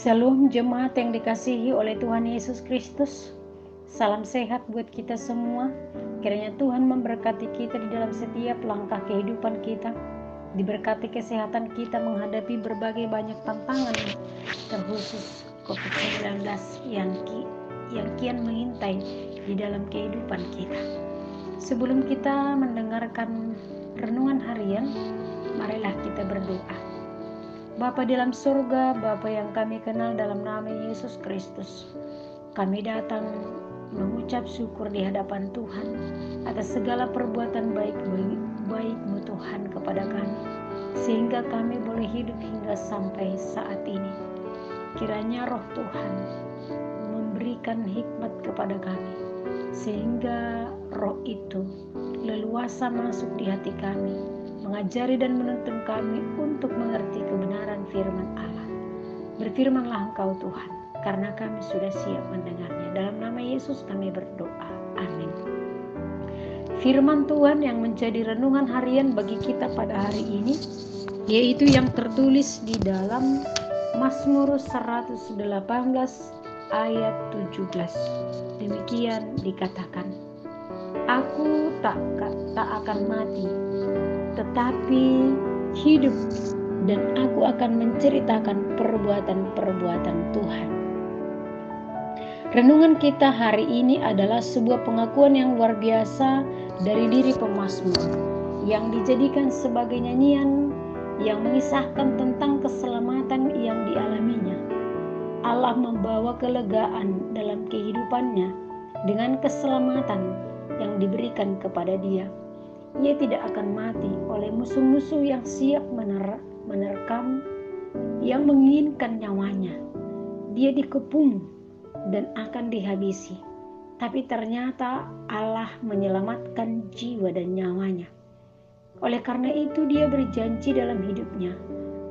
Shalom jemaat yang dikasihi oleh Tuhan Yesus Kristus. Salam sehat buat kita semua. Kiranya Tuhan memberkati kita di dalam setiap langkah kehidupan kita. Diberkati kesehatan kita menghadapi berbagai banyak tantangan, terkhusus COVID-19 yang kian mengintai di dalam kehidupan kita. Sebelum kita mendengarkan renungan harian, marilah kita berdoa. Bapa di dalam surga, Bapa yang kami kenal dalam nama Yesus Kristus, kami datang mengucap syukur di hadapan Tuhan atas segala perbuatan baik-Mu Tuhan kepada kami, sehingga kami boleh hidup hingga sampai saat ini. Kiranya Roh Tuhan memberikan hikmat kepada kami, sehingga Roh itu leluasa masuk di hati kami, mengajari dan menuntun kami untuk mengerti kebenaran firman Allah. Berfirmanlah Engkau Tuhan, karena kami sudah siap mendengarnya. Dalam nama Yesus kami berdoa. Amin. Firman Tuhan yang menjadi renungan harian bagi kita pada hari ini, yaitu yang tertulis di dalam Mazmur 118 ayat 17. Demikian dikatakan, Aku tak akan mati, tetapi hidup, dan aku akan menceritakan perbuatan-perbuatan Tuhan. Renungan kita hari ini adalah sebuah pengakuan yang luar biasa dari diri pemazmur, yang dijadikan sebagai nyanyian yang mengisahkan tentang keselamatan yang dialaminya. Allah membawa kelegaan dalam kehidupannya dengan keselamatan yang diberikan kepada dia. Ia tidak akan mati oleh musuh-musuh yang siap menerkam, yang menginginkan nyawanya. Dia dikepung dan akan dihabisi. Tapi ternyata Allah menyelamatkan jiwa dan nyawanya. Oleh karena itu dia berjanji dalam hidupnya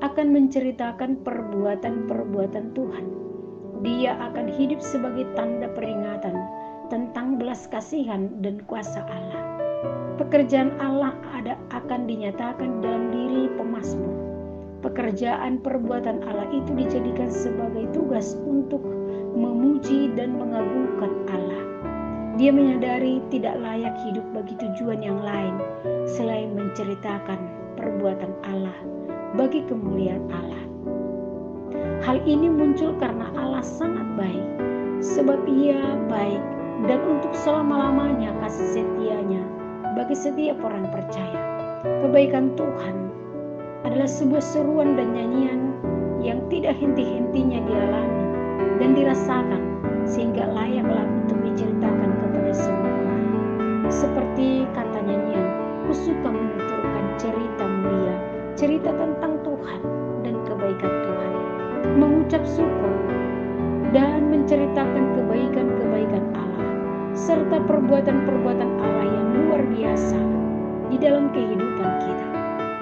akan menceritakan perbuatan-perbuatan Tuhan. Dia akan hidup sebagai tanda peringatan tentang belas kasihan dan kuasa Allah. Pekerjaan Allah akan dinyatakan dalam diri pemazmur. Pekerjaan perbuatan Allah itu dijadikan sebagai tugas untuk memuji dan mengagungkan Allah. Dia menyadari tidak layak hidup bagi tujuan yang lain selain menceritakan perbuatan Allah bagi kemuliaan Allah. Hal ini muncul karena Allah sangat baik, sebab Ia baik dan untuk selama-lamanya kasih setianya bagi setiap orang percaya. Kebaikan Tuhan adalah sebuah seruan dan nyanyian yang tidak henti-hentinya dialami dan dirasakan, sehingga layaklah untuk diceritakan kepada semua orang. Seperti kata nyanyian, ku suka menuturkan cerita mulia, cerita tentang Tuhan dan kebaikan Tuhan, mengucap syukur dan menceritakan kebaikan-kebaikan Allah serta perbuatan-perbuatan Allah yang luar biasa di dalam kehidupan kita.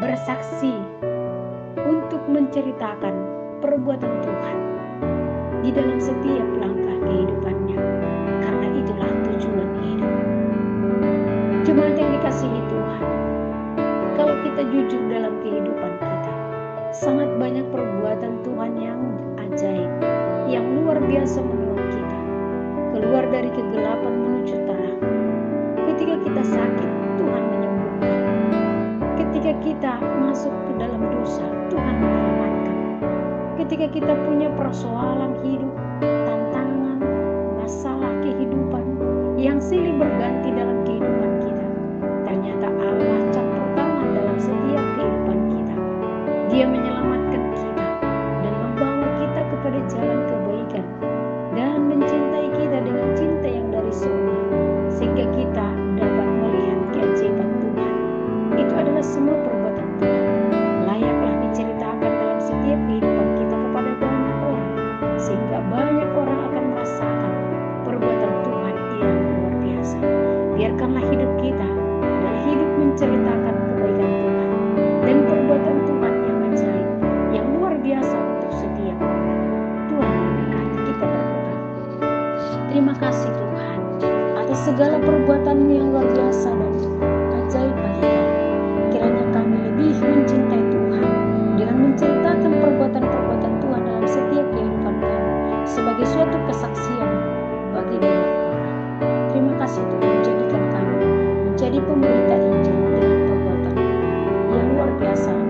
Bersaksi untuk menceritakan perbuatan Tuhan di dalam setiap langkah kehidupannya, karena itulah tujuan hidup. Jemaat yang dikasihi Tuhan, kalau kita jujur dalam kehidupan kita, sangat banyak perbuatan Tuhan yang ajaib, yang luar biasa menolong kita keluar dari kegelapan menuju terang. Ketika kita sakit, Tuhan menyembuhkan. Ketika kita masuk ke dalam dosa, Tuhan menyelamatkan. Ketika kita punya persoalan hidup, tantangan, masalah kehidupan yang silih berganti dalam kehidupan kita, ternyata Allah campur tangan dalam setiap kehidupan kita. Dia menyelamatkan kita dan membawa kita kepada jalan kebaikan dan mencintai kita dengan cinta yang dari surga, sehingga kita dapat melihat keajaiban Tuhan. Itu adalah semua perbuatan Tuhan, layaklah diceritakan dalam setiap kehidupan kita kepada banyak orang, sehingga banyak orang akan merasakan perbuatan Tuhan yang luar biasa. Biarkanlah hidup kita adalah hidup menceritakan kebaikan Tuhan dan perbuatan Tuhan yang ajaib, yang luar biasa untuk setiap orang. Tuhan memberkati. Kita berdoa. Terima kasih Tuhan atas segala perbuatan-Mu yang luar biasa dan ajaib bagi kami. Kiranya kami lebih mencintai Tuhan dengan menceritakan perbuatan-perbuatan Tuhan dalam setiap kehidupan kami. sebagai suatu kesaksian bagi banyak orang. Terima kasih Tuhan, jadikan kami menjadi pemberita Injil dengan perbuatan yang luar biasa